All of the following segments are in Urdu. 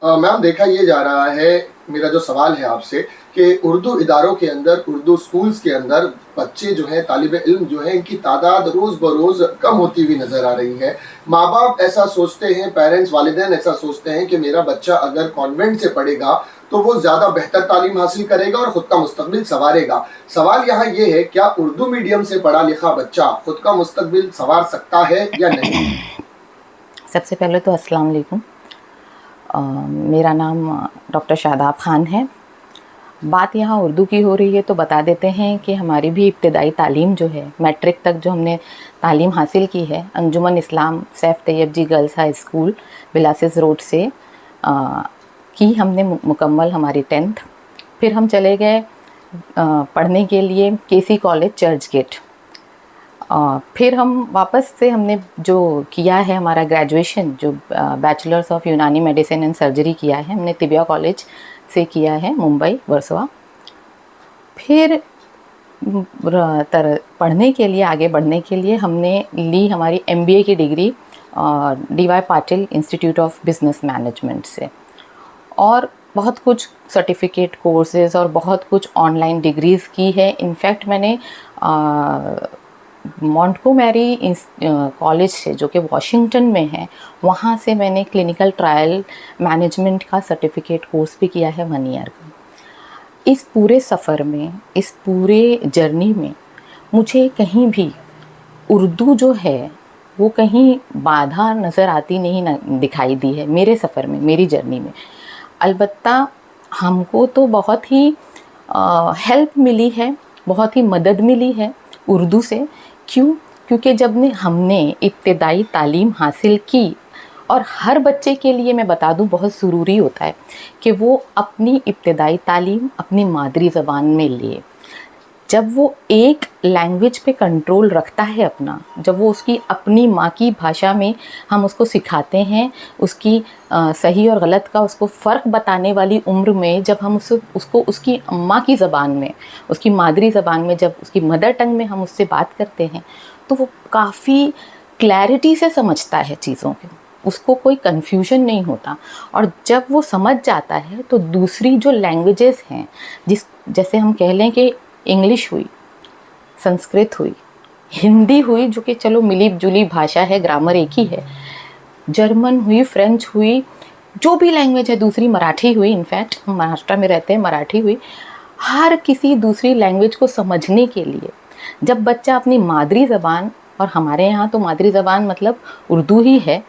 میم دیکھا یہ جا رہا ہے، میرا جو سوال ہے آپ سے کہ اردو اداروں کے اندر، اردو سکولز کے اندر بچے جو ہیں، طالب علم جو ہیں، ان کی تعداد روز بروز کم ہوتی ہوئی نظر آ رہی ہے۔ ماں باپ ایسا سوچتے ہیں، پیرنٹس والدین ایسا سوچتے ہیں کہ میرا بچہ اگر کانوینٹ سے پڑھے گا تو وہ زیادہ بہتر تعلیم حاصل کرے گا اور خود کا مستقبل سنوارے گا۔ سوال یہاں یہ ہے، کیا اردو میڈیم سے پڑھا لکھا بچہ خود کا مستقبل سنوار سکتا ہے یا نہیں؟ سب سے پہلے تو السلام علیکم، میرا نام ڈاکٹر شاداب خان ہے۔ بات یہاں اردو کی ہو رہی ہے تو بتا دیتے ہیں کہ ہماری بھی ابتدائی تعلیم جو ہے، میٹرک تک جو ہم نے تعلیم حاصل کی ہے، انجمن اسلام سیف طیب جی گرلز ہائی اسکول بلاسز روڈ سے کی ہم نے مکمل ہماری 10th۔ پھر ہم چلے گئے پڑھنے کے لیے کے سی کالج چرچ گیٹ۔ پھر ہم واپس سے ہم نے جو کیا ہے ہمارا گریجویشن، جو بیچلرس آف یونانی میڈیسن اینڈ سرجری کیا ہے، ہم نے طبیہ کالج سے کیا ہے، ممبئی ورسوا۔ پھر پڑھنے کے لیے، آگے بڑھنے کے لیے ہم نے لی ہماری MBA کی degree D Y Patil institute of business management سے، اور بہت کچھ سرٹیفکیٹ کورسز اور بہت کچھ آن لائن ڈگریز کی ہے۔ انفیکٹ میں نے مونٹکو میری کالج سے، جو کہ واشنگٹن میں ہے، وہاں سے میں نے کلینکل ٹرائل مینجمنٹ کا سرٹیفکیٹ کورس بھی کیا ہے 1 ایئر کا۔ اس پورے سفر میں، اس پورے جرنی میں مجھے کہیں بھی اردو جو ہے وہ کہیں بادھا نظر آتی نہیں دکھائی دی ہے میرے سفر میں، میری جرنی میں۔ البتہ ہم کو تو بہت ہی ہیلپ ملی ہے، بہت ہی مدد ملی ہے اردو سے۔ کیونکہ جب ہم نے ابتدائی تعلیم حاصل کی، اور ہر بچے کے لیے میں بتا دوں بہت ضروری ہوتا ہے کہ وہ اپنی ابتدائی تعلیم اپنی مادری زبان میں لے۔ جب وہ ایک لینگویج پہ کنٹرول رکھتا ہے اپنا، جب وہ اس کی اپنی ماں کی بھاشا میں ہم اس کو سکھاتے ہیں، اس کی صحیح اور غلط کا اس کو فرق بتانے والی عمر میں، جب ہم اس کو اس کی ماں کی زبان میں، اس کی مادری زبان میں، جب اس کی مدر ٹنگ میں ہم اس سے بات کرتے ہیں، تو وہ کافی کلیئرٹی سے سمجھتا ہے چیزوں کو، اس کو کوئی کنفیوژن نہیں ہوتا۔ اور جب وہ سمجھ جاتا ہے تو دوسری جو لینگویجز ہیں، جیسے ہم کہہ لیں کہ انگلش ہوئی، سنسکرت ہوئی، ہندی ہوئی، جو کہ چلو ملی جلی بھاشا ہے، گرامر ایک ہی ہے، جرمن ہوئی، فرینچ ہوئی، جو بھی لینگویج ہے، دوسری مراٹھی ہوئی، انفیکٹ ہم مہاراشٹر میں رہتے ہیں، مراٹھی ہوئی، ہر کسی دوسری لینگویج کو سمجھنے کے لیے جب بچہ اپنی مادری زبان، اور ہمارے یہاں تو مادری زبان مطلب اردو ہی ہے،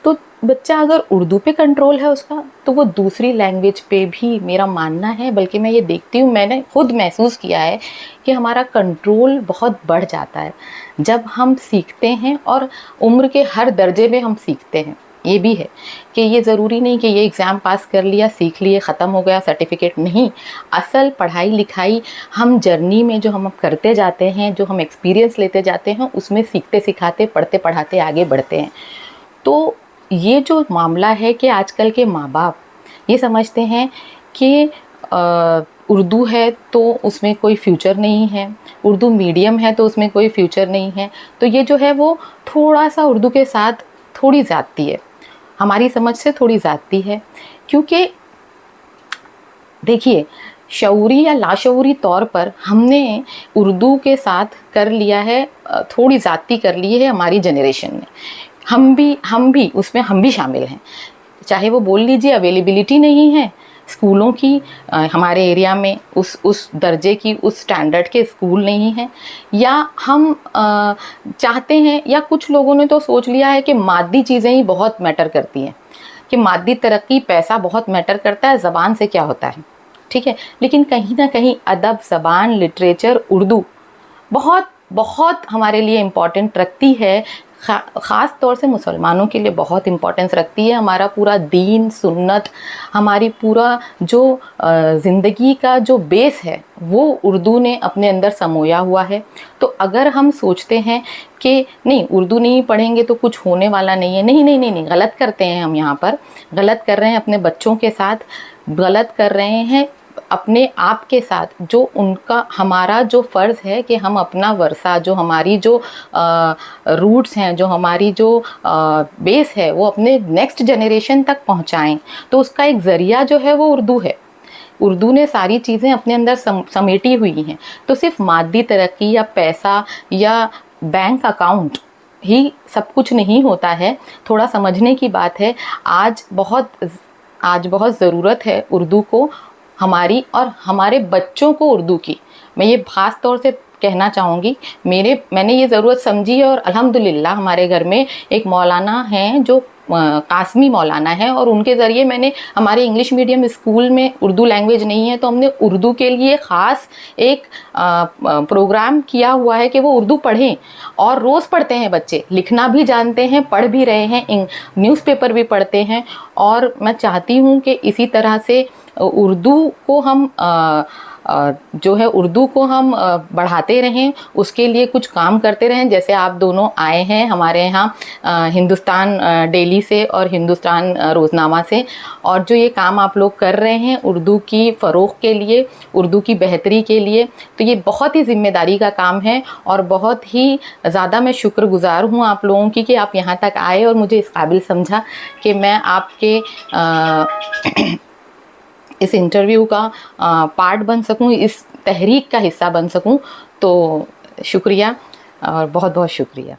تو بچہ اگر اردو پہ کنٹرول ہے اس کا، تو وہ دوسری لینگویج پہ بھی، میرا ماننا ہے، بلکہ میں یہ دیکھتی ہوں، میں نے خود محسوس کیا ہے کہ ہمارا کنٹرول بہت بڑھ جاتا ہے جب ہم سیکھتے ہیں، اور عمر کے ہر درجے میں ہم سیکھتے ہیں۔ یہ بھی ہے کہ یہ ضروری نہیں کہ یہ ایگزام پاس کر لیا، سیکھ لیے، ختم ہو گیا، سرٹیفکیٹ نہیں۔ اصل پڑھائی لکھائی ہم جرنی میں جو ہم کرتے جاتے ہیں، جو ہم ایکسپیرینس لیتے جاتے ہیں، اس میں سیکھتے سکھاتے، پڑھتے پڑھاتے آگے بڑھتے ہیں۔ تو یہ جو معاملہ ہے کہ آج کل کے ماں باپ یہ سمجھتے ہیں کہ اردو ہے تو اس میں کوئی فیوچر نہیں ہے، اردو میڈیم ہے تو اس میں کوئی فیوچر نہیں ہے، تو یہ جو ہے وہ تھوڑا سا اردو کے ساتھ تھوڑی زیادتی ہے، ہماری سمجھ سے تھوڑی زیادتی ہے۔ کیونکہ دیکھیے، شعوری یا لاشعوری طور پر ہم نے اردو کے ساتھ کر لیا ہے، تھوڑی زیادتی کر لی ہے ہماری جنریشن نے۔ ہم بھی اس میں ہم بھی شامل ہیں، چاہے وہ بول لیجیے اویلیبلٹی نہیں ہے اسکولوں کی، ہمارے ایریا میں اس درجے کی، اس سٹینڈرڈ کے اسکول نہیں ہیں، یا ہم چاہتے ہیں، یا کچھ لوگوں نے تو سوچ لیا ہے کہ مادی چیزیں ہی بہت میٹر کرتی ہیں، کہ مادی ترقی، پیسہ بہت میٹر کرتا ہے، زبان سے کیا ہوتا ہے، ٹھیک ہے۔ لیکن کہیں نہ کہیں ادب، زبان، لٹریچر، اردو بہت بہت ہمارے لیے امپورٹنٹ رکھتی ہے، خاص طور سے مسلمانوں کے لیے بہت امپورٹنس رکھتی ہے۔ ہمارا پورا دین، سنت، ہماری پورا جو زندگی کا جو بیس ہے وہ اردو نے اپنے اندر سمویا ہوا ہے۔ تو اگر ہم سوچتے ہیں کہ نہیں اردو نہیں پڑھیں گے تو کچھ ہونے والا نہیں ہے، نہیں، غلط کرتے ہیں ہم، یہاں پر غلط کر رہے ہیں، اپنے بچوں کے ساتھ غلط کر رہے ہیں۔ اپنے آپ کے ساتھ جو ان کا ہمارا جو فرض ہے کہ ہم اپنا ورثہ، جو ہماری جو روٹس ہیں، جو ہماری جو بیس ہے، وہ اپنے نیکسٹ جنریشن تک پہنچائیں. تو اس کا ایک ذریعہ جو ہے وہ اردو ہے. اردو نے ساری چیزیں اپنے اندر سمیٹی ہوئی ہیں. تو صرف مادی ترقی یا پیسہ یا بینک اکاؤنٹ ہی سب کچھ نہیں ہوتا ہے. تھوڑا سمجھنے کی بات ہے. آج بہت ضرورت ہے اردو کو، ہماری اور ہمارے بچوں کو اردو کی. میں یہ خاص طور سے کہنا چاہوں گی، میں نے یہ ضرورت سمجھی ہے، اور الحمدللہ ہمارے گھر میں ایک مولانا ہیں جو قاسمی مولانا ہے، اور ان کے ذریعے میں نے ہمارے انگلش میڈیم اسکول میں اردو لینگویج نہیں ہے تو ہم نے اردو کے لیے خاص ایک پروگرام کیا ہوا ہے کہ وہ اردو پڑھیں، اور روز پڑھتے ہیں بچے، لکھنا بھی جانتے ہیں، پڑھ بھی رہے ہیں، نیوز پیپر بھی پڑھتے ہیں. اور میں چاہتی ہوں کہ اسی طرح سے اردو کو ہم اردو کو ہم بڑھاتے رہیں، اس کے لیے کچھ کام کرتے رہیں. جیسے آپ دونوں آئے ہیں ہمارے یہاں ہندوستان ڈیلی سے اور ہندوستان روزنامہ سے، اور جو یہ کام آپ لوگ کر رہے ہیں اردو کی فروغ کے لیے، اردو کی بہتری کے لیے، تو یہ بہت ہی ذمہ داری کا کام ہے. اور بہت ہی زیادہ میں شکر گزار ہوں آپ لوگوں کی کہ آپ یہاں تک آئے اور مجھے اس قابل سمجھا کہ میں آپ کے اس انٹرویو کا پارٹ بن سکوں، اس تحریک کا حصہ بن سکوں. تو شکریہ، اور بہت بہت شکریہ.